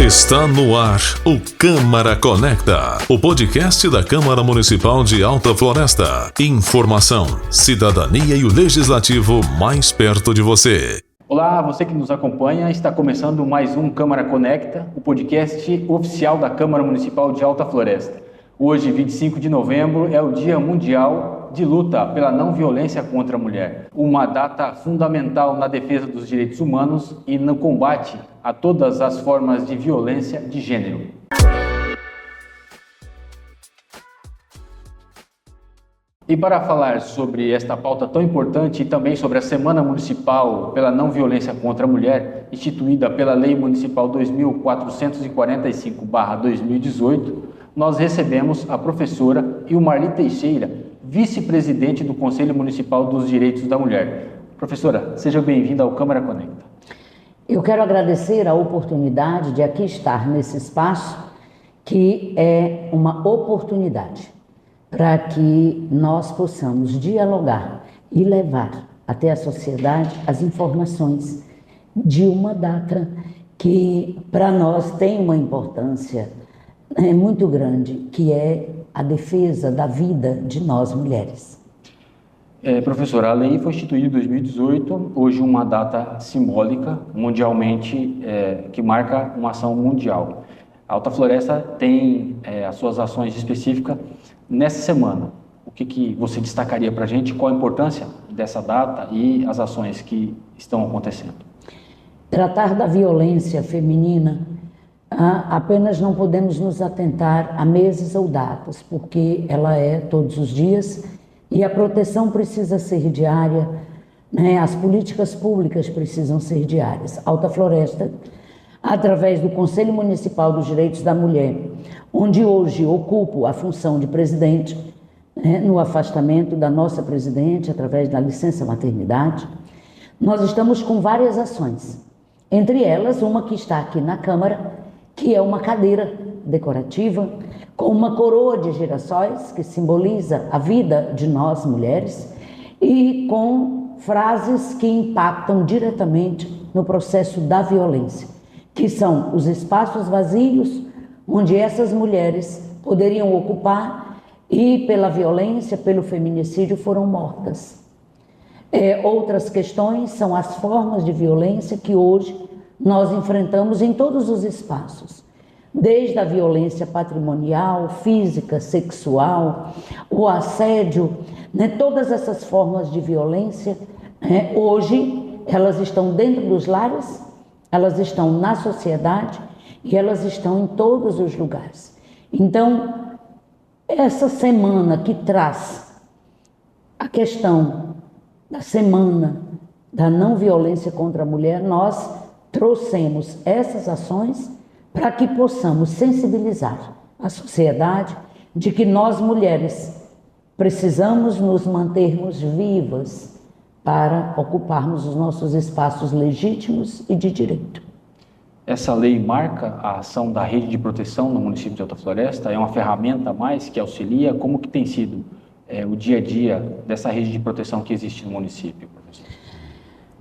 Está no ar o Câmara Conecta, o podcast da Câmara Municipal de Alta Floresta. Informação, cidadania e o legislativo mais perto de você. Olá, você que nos acompanha, está começando mais um Câmara Conecta, o podcast oficial da Câmara Municipal de Alta Floresta. Hoje, 25 de novembro, é o Dia Mundial de Luta pela Não Violência contra a Mulher, uma data fundamental na defesa dos direitos humanos e no combate a todas as formas de violência de gênero. E para falar sobre esta pauta tão importante e também sobre a Semana Municipal pela Não Violência contra a Mulher, instituída pela Lei Municipal 2445/2018, nós recebemos a professora Ilmarli Teixeira, vice-presidente do Conselho Municipal dos Direitos da Mulher. Professora, seja bem-vinda ao Câmara Conecta. Eu quero agradecer a oportunidade de aqui estar nesse espaço, que é uma oportunidade para que nós possamos dialogar e levar até a sociedade as informações de uma data que para nós tem uma importância muito grande, que é a defesa da vida de nós mulheres. Professora, a lei foi instituída em 2018, hoje uma data simbólica mundialmente, que marca uma ação mundial. A Alta Floresta tem as suas ações específicas nessa semana. O que você destacaria para a gente? Qual a importância dessa data e as ações que estão acontecendo? Tratar da violência feminina, apenas não podemos nos atentar a meses ou datas, porque ela é todos os dias e a proteção precisa ser diária, né? As políticas públicas precisam ser diárias. Alta Floresta, através do Conselho Municipal dos Direitos da Mulher, onde hoje ocupo a função de presidente, né, no afastamento da nossa presidente, através da licença maternidade, nós estamos com várias ações. Entre elas, uma que está aqui na Câmara, que é uma cadeira decorativa, com uma coroa de girassóis, que simboliza a vida de nós mulheres, e com frases que impactam diretamente no processo da violência, que são os espaços vazios onde essas mulheres poderiam ocupar e pela violência, pelo feminicídio foram mortas. Outras questões são as formas de violência que hoje nós enfrentamos em todos os espaços, desde a violência patrimonial, física, sexual, o assédio, né? Todas essas formas de violência, hoje elas estão dentro dos lares, elas estão na sociedade e elas estão em todos os lugares. Então, essa semana que traz a questão da Semana da Não Violência contra a Mulher, nós trouxemos essas ações para que possamos sensibilizar a sociedade de que nós mulheres precisamos nos mantermos vivas para ocuparmos os nossos espaços legítimos e de direito. Essa lei marca a ação da rede de proteção no município de Alta Floresta? É uma ferramenta a mais que auxilia? Como que tem sido o dia a dia dessa rede de proteção que existe no município, professor?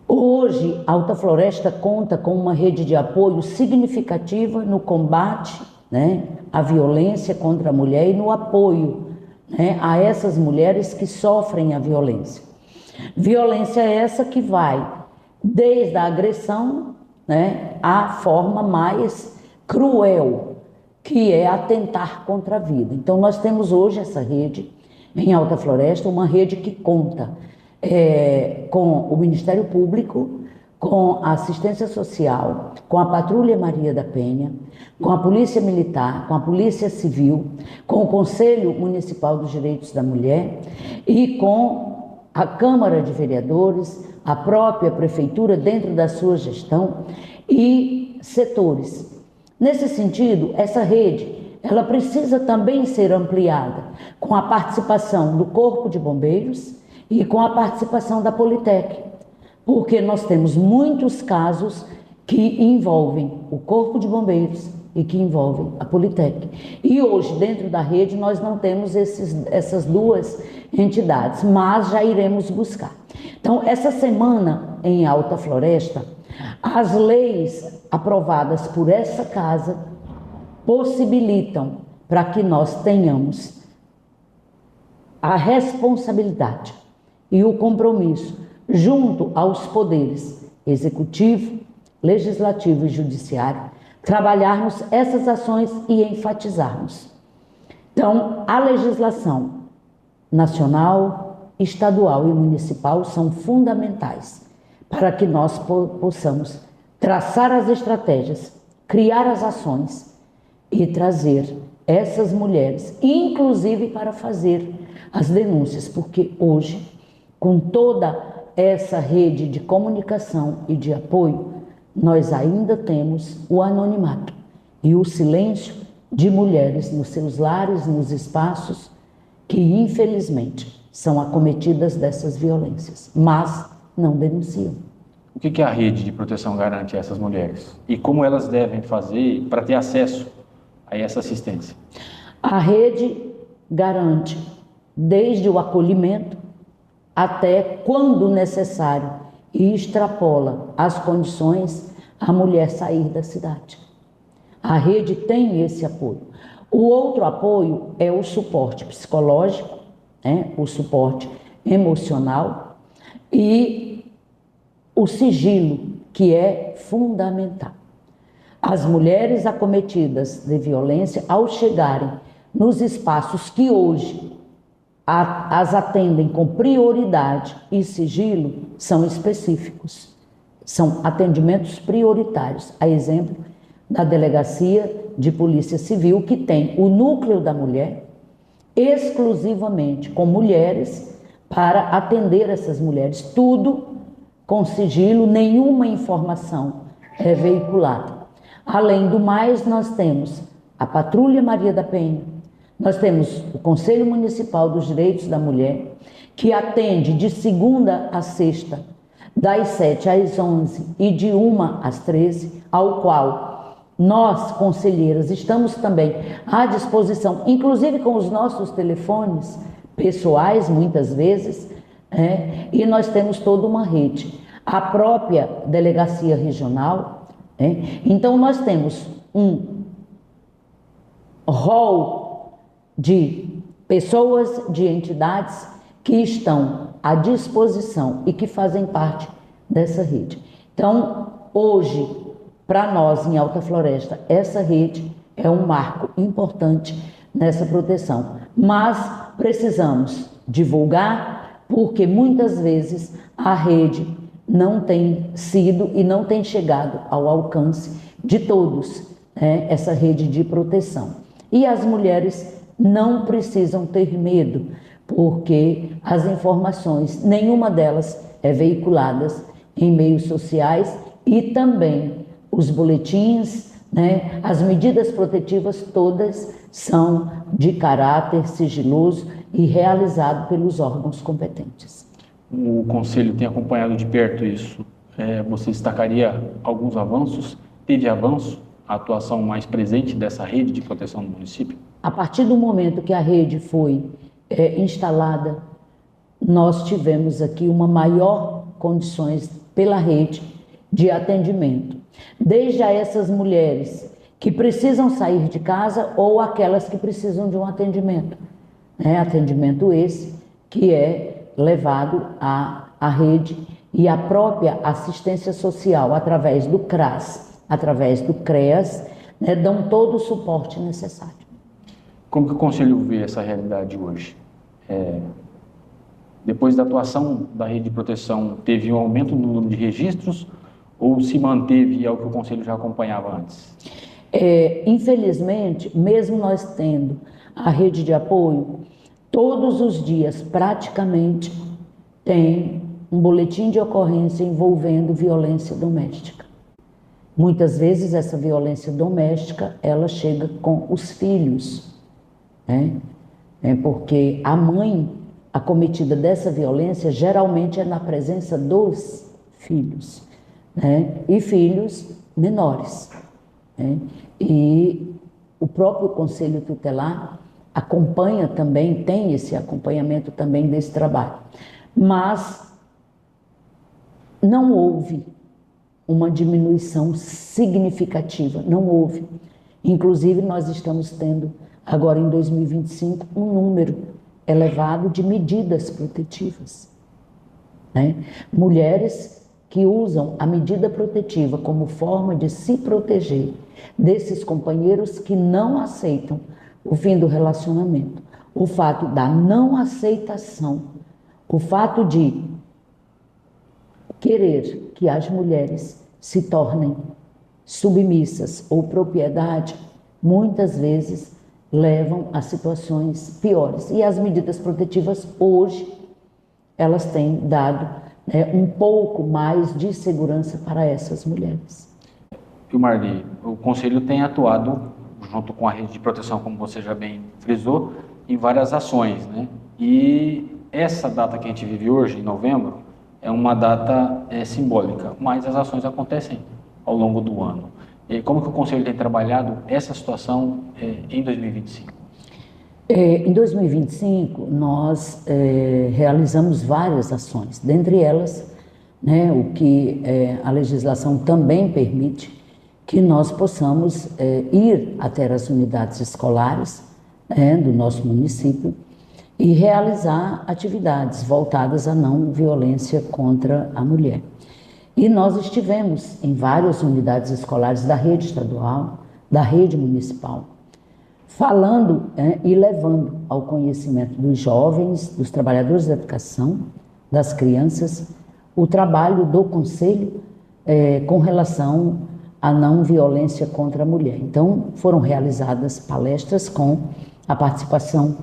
Hoje, Alta Floresta conta com uma rede de apoio significativa no combate, né, à violência contra a mulher e no apoio, né, a essas mulheres que sofrem a violência. Violência essa que vai desde a agressão, né, à forma mais cruel, que é atentar contra a vida. Então, nós temos hoje essa rede em Alta Floresta, uma rede que conta com o Ministério Público, com a Assistência Social, com a Patrulha Maria da Penha, com a Polícia Militar, com a Polícia Civil, com o Conselho Municipal dos Direitos da Mulher e com a Câmara de Vereadores, a própria Prefeitura dentro da sua gestão e setores. Nesse sentido, essa rede ela precisa também ser ampliada com a participação do Corpo de Bombeiros e com a participação da Politec, porque nós temos muitos casos que envolvem o Corpo de Bombeiros e que envolvem a Politec. E hoje, dentro da rede, nós não temos essas duas entidades, mas já iremos buscar. Então, essa semana em Alta Floresta, As leis aprovadas por essa casa possibilitam para que nós tenhamos a responsabilidade e o compromisso junto aos poderes executivo, legislativo e judiciário, trabalharmos essas ações e enfatizarmos. Então, a legislação nacional, estadual e municipal são fundamentais para que nós possamos traçar as estratégias, criar as ações e trazer essas mulheres, inclusive para fazer as denúncias, porque hoje, com toda essa rede de comunicação e de apoio, nós ainda temos o anonimato e o silêncio de mulheres nos seus lares, nos espaços, que infelizmente são acometidas dessas violências, mas não denunciam. O que a rede de proteção garante a essas mulheres? E como elas devem fazer para ter acesso a essa assistência? A rede garante desde o acolhimento até, quando necessário, e extrapola as condições, a mulher sair da cidade. A rede tem esse apoio. O outro apoio é o suporte psicológico, o suporte emocional e o sigilo, que é fundamental. As mulheres acometidas de violência, ao chegarem nos espaços que hoje as atendem com prioridade e sigilo, são específicos. São atendimentos prioritários. A exemplo da Delegacia de Polícia Civil, que tem o núcleo da mulher, exclusivamente com mulheres, para atender essas mulheres. Tudo com sigilo, nenhuma informação é veiculada. Além do mais, nós temos a Patrulha Maria da Penha, nós temos o Conselho Municipal dos Direitos da Mulher, que atende de segunda a sexta, das 7 às 11 e de 1 às 13, ao qual nós, conselheiras, estamos também à disposição, inclusive com os nossos telefones pessoais, muitas vezes, e nós temos toda uma rede. A própria Delegacia Regional, então nós temos um rol de pessoas, de entidades que estão à disposição e que fazem parte dessa rede. Então, hoje, para nós em Alta Floresta, essa rede é um marco importante nessa proteção. Mas precisamos divulgar, porque muitas vezes a rede não tem sido e não tem chegado ao alcance de todos, essa rede de proteção. E as mulheres não precisam ter medo, porque as informações, nenhuma delas é veiculadas em meios sociais e também os boletins, as medidas protetivas todas são de caráter sigiloso e realizado pelos órgãos competentes. O Conselho tem acompanhado de perto isso. Você destacaria alguns avanços? Teve avanço? A atuação mais presente dessa rede de proteção do município? A partir do momento que a rede foi instalada, nós tivemos aqui uma maior condições pela rede de atendimento. Desde a essas mulheres que precisam sair de casa ou aquelas que precisam de um atendimento. Atendimento esse que é levado à rede e à própria assistência social através do CRAS, através do CREAS, dão todo o suporte necessário. Como que o Conselho vê essa realidade hoje? Depois da atuação da rede de proteção, teve um aumento no número de registros ou se manteve ao que o Conselho já acompanhava antes? Infelizmente, mesmo nós tendo a rede de apoio, todos os dias, praticamente, tem um boletim de ocorrência envolvendo violência doméstica. Muitas vezes essa violência doméstica, ela chega com os filhos, porque a mãe acometida dessa violência geralmente é na presença dos filhos, e filhos menores. E o próprio Conselho Tutelar acompanha também, tem esse acompanhamento também desse trabalho. Mas não houve uma diminuição significativa, não houve. Inclusive, nós estamos tendo, agora em 2025, um número elevado de medidas protetivas, né? Mulheres que usam a medida protetiva como forma de se proteger desses companheiros que não aceitam o fim do relacionamento. O fato da não aceitação, o fato de querer que as mulheres se tornem submissas ou propriedade, muitas vezes levam a situações piores. E as medidas protetivas hoje, elas têm dado um pouco mais de segurança para essas mulheres. E Marli, o Conselho tem atuado, junto com a rede de proteção, como você já bem frisou, em várias ações, né? E essa data que a gente vive hoje, em novembro, é uma data simbólica, mas as ações acontecem ao longo do ano. E como que o Conselho tem trabalhado essa situação em 2025? Em 2025, nós realizamos várias ações, dentre elas, né, o que a legislação também permite, que nós possamos ir até as unidades escolares do nosso município e realizar atividades voltadas à não violência contra a mulher. E nós estivemos em várias unidades escolares da rede estadual, da rede municipal, falando e levando ao conhecimento dos jovens, dos trabalhadores da educação, das crianças, o trabalho do Conselho com relação à não violência contra a mulher. Então, foram realizadas palestras com a participação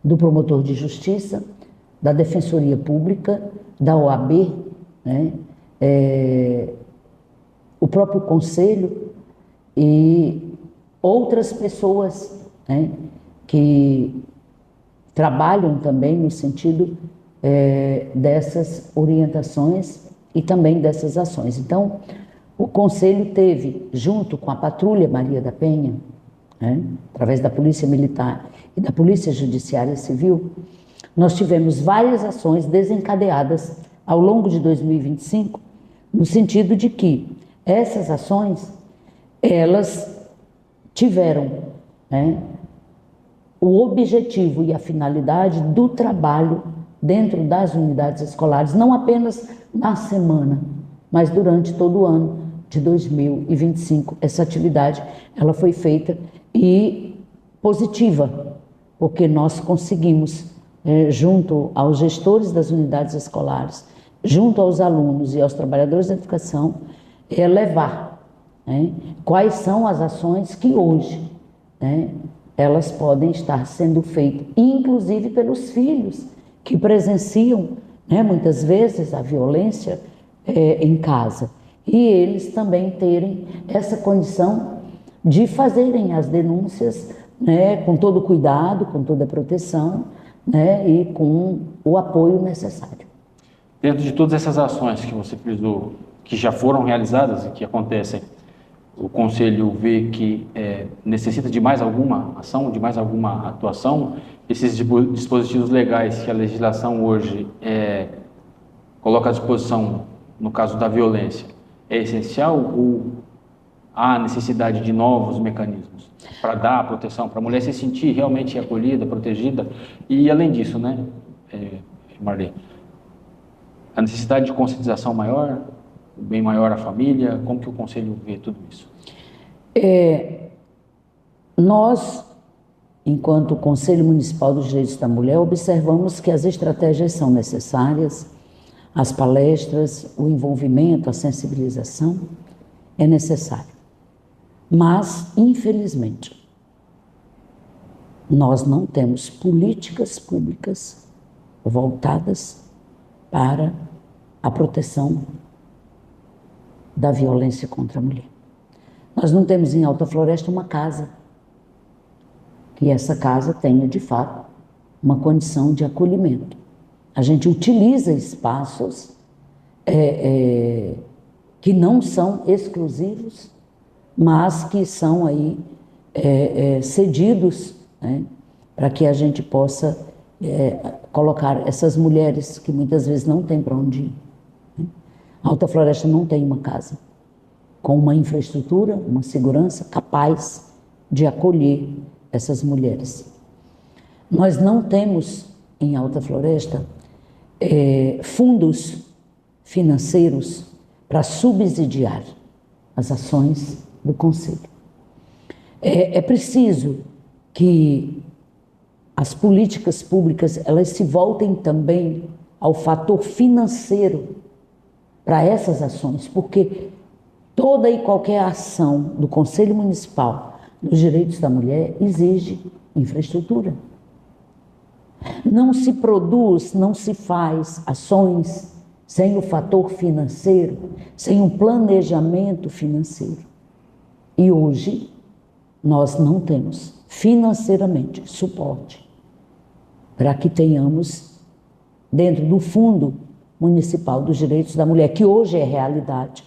do promotor de justiça, da Defensoria Pública, da OAB, né? O próprio Conselho e outras pessoas, né, que trabalham também no sentido dessas orientações e também dessas ações. Então, o Conselho teve, junto com a Patrulha Maria da Penha, né, através da Polícia Militar e da Polícia Judiciária Civil, nós tivemos várias ações desencadeadas ao longo de 2025, no sentido de que essas ações, elas tiveram o objetivo e a finalidade do trabalho dentro das unidades escolares, não apenas na semana, mas durante todo o ano de 2025. Essa atividade, ela foi feita e positiva, porque nós conseguimos, junto aos gestores das unidades escolares, junto aos alunos e aos trabalhadores da educação, levar quais são as ações que hoje elas podem estar sendo feitas, inclusive pelos filhos que presenciam, muitas vezes, a violência em casa. E eles também terem essa condição de fazerem as denúncias com todo o cuidado, com toda a proteção, e com o apoio necessário. Dentro de todas essas ações que você frisou, que já foram realizadas e que acontecem, o Conselho vê que necessita de mais alguma ação, de mais alguma atuação? Esses dispositivos legais que a legislação hoje coloca à disposição, no caso da violência, é essencial ou há necessidade de novos mecanismos para dar proteção, para a mulher se sentir realmente acolhida, protegida? E além disso, Marli, a necessidade de conscientização maior, o bem maior à família, como que o Conselho vê tudo isso? Nós, enquanto Conselho Municipal dos Direitos da Mulher, observamos que as estratégias são necessárias, as palestras, o envolvimento, a sensibilização é necessário. Mas, infelizmente, nós não temos políticas públicas voltadas para a proteção da violência contra a mulher. Nós não temos em Alta Floresta uma casa, que essa casa tenha, de fato, uma condição de acolhimento. A gente utiliza espaços que não são exclusivos, mas que são aí cedidos, para que a gente possa colocar essas mulheres que muitas vezes não têm para onde ir. A Alta Floresta não tem uma casa com uma infraestrutura, uma segurança capaz de acolher essas mulheres. Nós não temos em Alta Floresta fundos financeiros para subsidiar as ações do Conselho. É preciso que as políticas públicas elas se voltem também ao fator financeiro para essas ações, porque toda e qualquer ação do Conselho Municipal dos Direitos da Mulher exige infraestrutura. Não se produz, não se faz ações sem o fator financeiro, sem um planejamento financeiro. E hoje nós não temos financeiramente suporte para que tenhamos dentro do Fundo Municipal dos Direitos da Mulher, que hoje é realidade,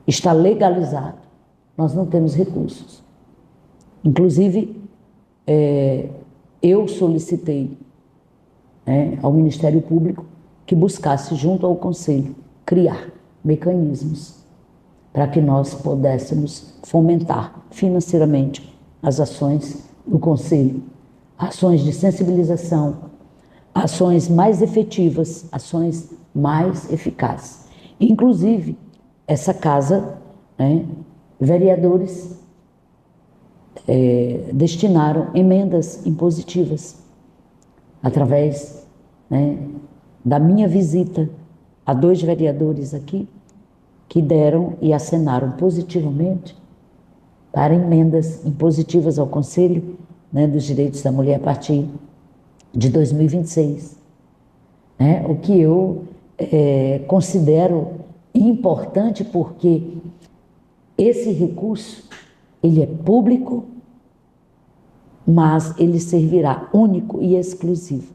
está legalizado, nós não temos recursos. Inclusive, eu solicitei ao Ministério Público que buscasse, junto ao Conselho, criar mecanismos para que nós pudéssemos fomentar financeiramente as ações do Conselho, ações de sensibilização, ações mais efetivas, ações mais eficazes. Inclusive, essa casa, vereadores destinaram emendas impositivas através da minha visita a 2 vereadores aqui que deram e acenaram positivamente para emendas impositivas ao Conselho dos Direitos da Mulher a partir de 2026, o que eu considero importante porque esse recurso ele é público, mas ele servirá único e exclusivo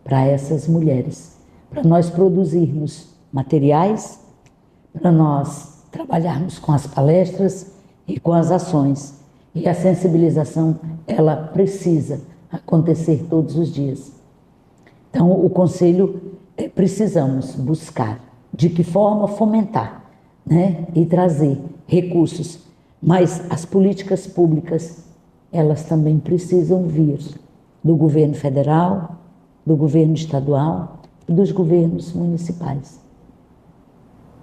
para essas mulheres, para nós produzirmos materiais, para nós trabalharmos com as palestras e com as ações. E a sensibilização, ela precisa acontecer todos os dias. Então, o Conselho, precisamos buscar de que forma fomentar, e trazer recursos, mas as políticas públicas, elas também precisam vir do governo federal, do governo estadual e dos governos municipais.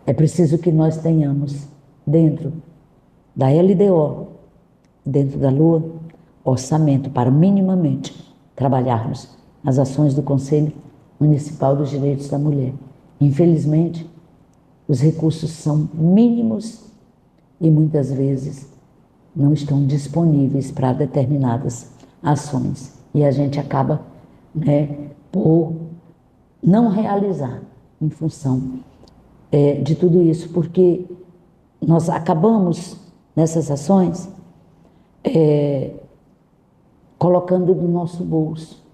É preciso que nós tenhamos dentro da LDO, dentro da LOA, orçamento para minimamente trabalharmos as ações do Conselho Municipal dos Direitos da Mulher. Infelizmente, os recursos são mínimos e muitas vezes não estão disponíveis para determinadas ações. E a gente acaba por não realizar em função de tudo isso, porque nós acabamos nessas ações colocando do nosso bolso,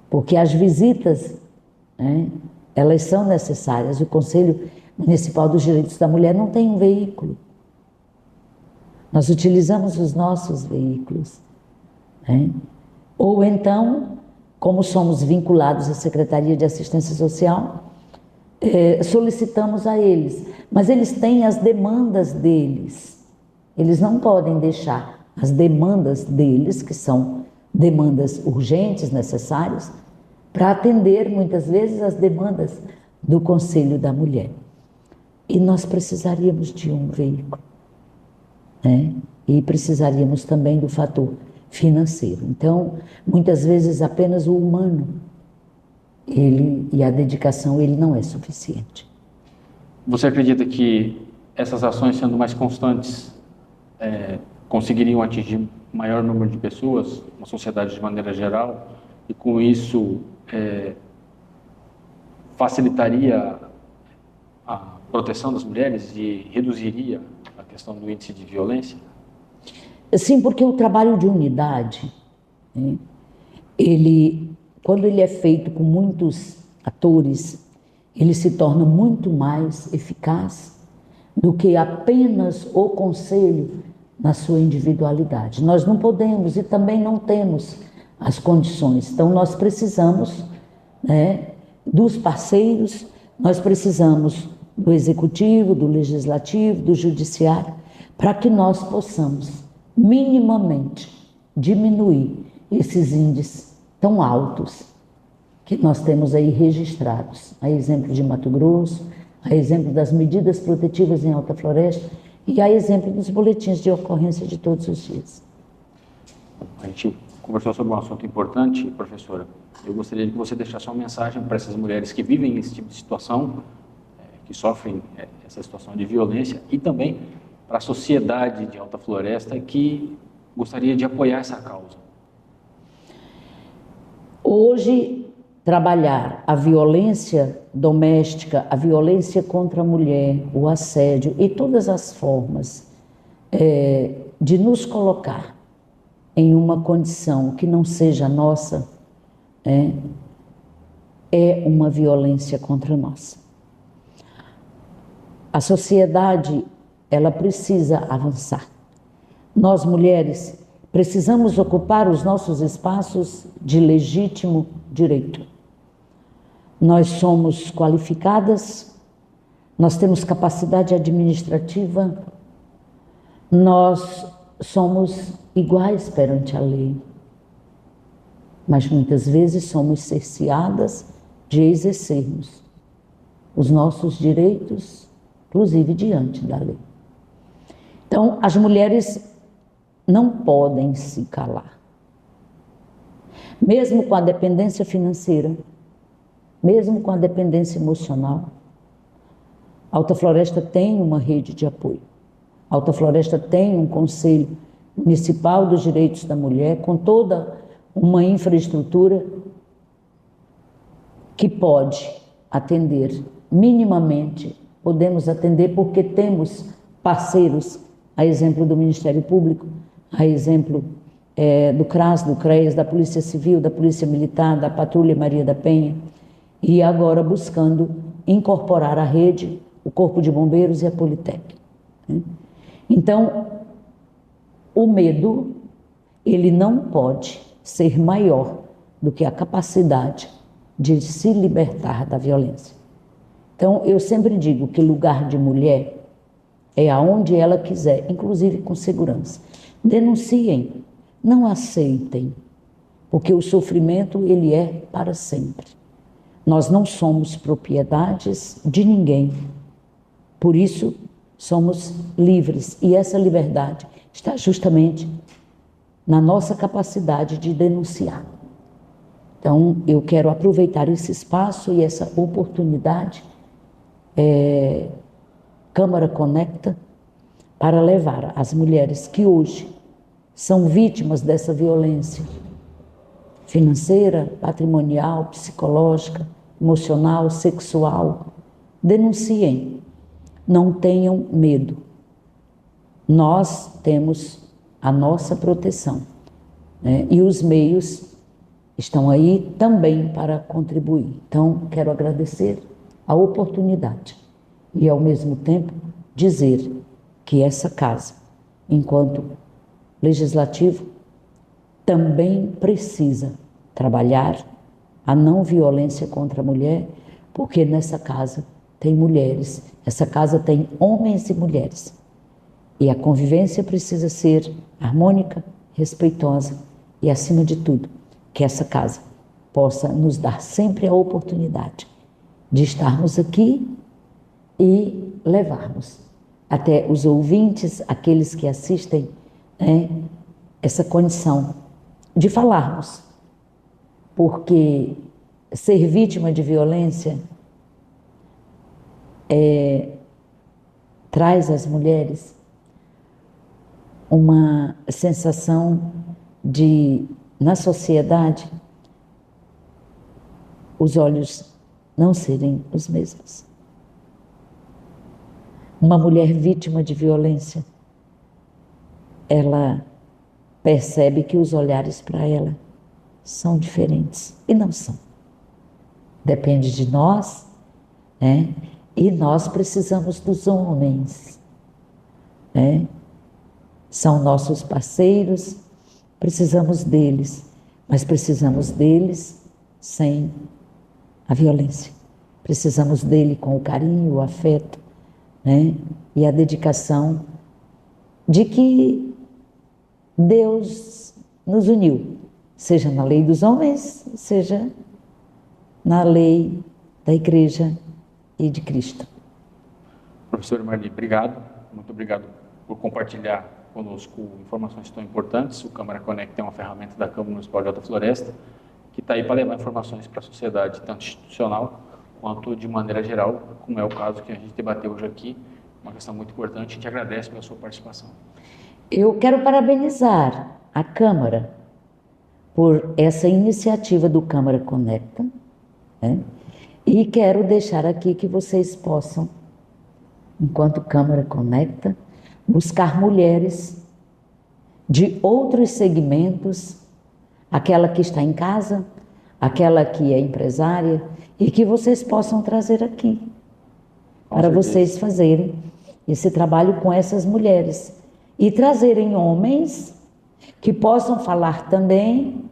porque as visitas, elas são necessárias. O Conselho Municipal dos Direitos da Mulher não tem um veículo. Nós utilizamos os nossos veículos, ou então, como somos vinculados à Secretaria de Assistência Social, solicitamos a eles, mas eles têm as demandas deles. Eles não podem deixar as demandas deles, que são demandas urgentes, necessárias, para atender muitas vezes as demandas do Conselho da Mulher. E nós precisaríamos de um veículo, e precisaríamos também do fator financeiro. Então, muitas vezes apenas o humano, e a dedicação, ele não é suficiente. Você acredita que essas ações, sendo mais constantes, conseguiriam atingir maior número de pessoas, uma sociedade de maneira geral, e com isso facilitaria a proteção das mulheres e reduziria a questão do índice de violência? Sim, porque o trabalho de unidade, quando ele é feito com muitos atores, ele se torna muito mais eficaz do que apenas o Conselho na sua individualidade. Nós não podemos e também não temos as condições. Então, nós precisamos dos parceiros, nós precisamos do executivo, do legislativo, do judiciário, para que nós possamos minimamente diminuir esses índices tão altos que nós temos aí registrados, a exemplo de Mato Grosso, a exemplo das medidas protetivas em Alta Floresta e a exemplo dos boletins de ocorrência de todos os dias. A gente conversou sobre um assunto importante, professora. Eu gostaria que você deixasse uma mensagem para essas mulheres que vivem esse tipo de situação, que sofrem essa situação de violência, e também para a sociedade de Alta Floresta que gostaria de apoiar essa causa. Hoje, trabalhar a violência doméstica, a violência contra a mulher, o assédio e todas as formas de nos colocar em uma condição que não seja nossa, é uma violência contra nós. A sociedade, ela precisa avançar. Nós, mulheres, precisamos ocupar os nossos espaços de legítimo direito. Nós somos qualificadas, nós temos capacidade administrativa, nós somos iguais perante a lei. Mas muitas vezes somos cerceadas de exercermos os nossos direitos, inclusive diante da lei. Então, as mulheres não podem se calar. Mesmo com a dependência financeira, mesmo com a dependência emocional, Alta Floresta tem uma rede de apoio. Alta Floresta tem um Conselho Municipal dos Direitos da Mulher, com toda uma infraestrutura que pode atender minimamente. Podemos atender porque temos parceiros, a exemplo do Ministério Público, a exemplo do CRAS, do CREAS, da Polícia Civil, da Polícia Militar, da Patrulha Maria da Penha, e agora buscando incorporar à rede o Corpo de Bombeiros e a Politec. Então, o medo, ele não pode ser maior do que a capacidade de se libertar da violência. Então, eu sempre digo que lugar de mulher é aonde ela quiser, inclusive com segurança. Denunciem, não aceitem, porque o sofrimento, ele é para sempre. Nós não somos propriedades de ninguém, por isso somos livres, e essa liberdade está justamente na nossa capacidade de denunciar. Então, eu quero aproveitar esse espaço e essa oportunidade, Câmara Conecta, para levar as mulheres que hoje são vítimas dessa violência financeira, patrimonial, psicológica, emocional, sexual, denunciem, não tenham medo. Nós temos a nossa proteção, e os meios estão aí também para contribuir. Então, quero agradecer a oportunidade e, ao mesmo tempo, dizer que essa casa, enquanto legislativo, também precisa trabalhar a não violência contra a mulher, porque nessa casa tem mulheres, essa casa tem homens e mulheres. E a convivência precisa ser harmônica, respeitosa e, acima de tudo, que essa casa possa nos dar sempre a oportunidade de estarmos aqui e levarmos até os ouvintes, aqueles que assistem, essa condição de falarmos, porque ser vítima de violência traz às mulheres uma sensação de, na sociedade, os olhos não serem os mesmos. Uma mulher vítima de violência, ela percebe que os olhares para ela são diferentes, e não são. Depende de nós, e nós precisamos dos homens, São nossos parceiros, precisamos deles, mas precisamos deles sem a violência. Precisamos dele com o carinho, o afeto, né? E a dedicação de que Deus nos uniu, seja na lei dos homens, seja na lei da Igreja e de Cristo. Professor Marli, obrigado. Muito obrigado por compartilhar conosco informações tão importantes. O Câmara Conecta é uma ferramenta da Câmara Municipal de Alta Floresta que está aí para levar informações para a sociedade, tanto institucional quanto de maneira geral, como é o caso que a gente debateu hoje aqui. Uma questão muito importante. A gente agradece pela sua participação. Eu quero parabenizar a Câmara por essa iniciativa do Câmara Conecta, né? E quero deixar aqui que vocês possam, enquanto Câmara Conecta, buscar mulheres de outros segmentos, aquela que está em casa, aquela que é empresária, e que vocês possam trazer aqui, para vocês fazerem esse trabalho com essas mulheres e trazerem homens que possam falar também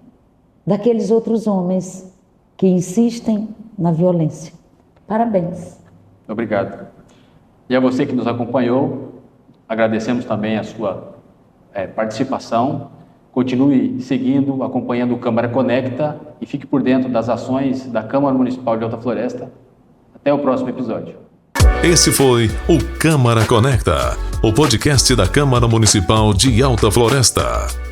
daqueles outros homens que insistem na violência. Parabéns. Obrigado. E a você que nos acompanhou, agradecemos também a sua participação. Continue seguindo, acompanhando o Câmara Conecta e fique por dentro das ações da Câmara Municipal de Alta Floresta. Até o próximo episódio. Esse foi o Câmara Conecta, o podcast da Câmara Municipal de Alta Floresta.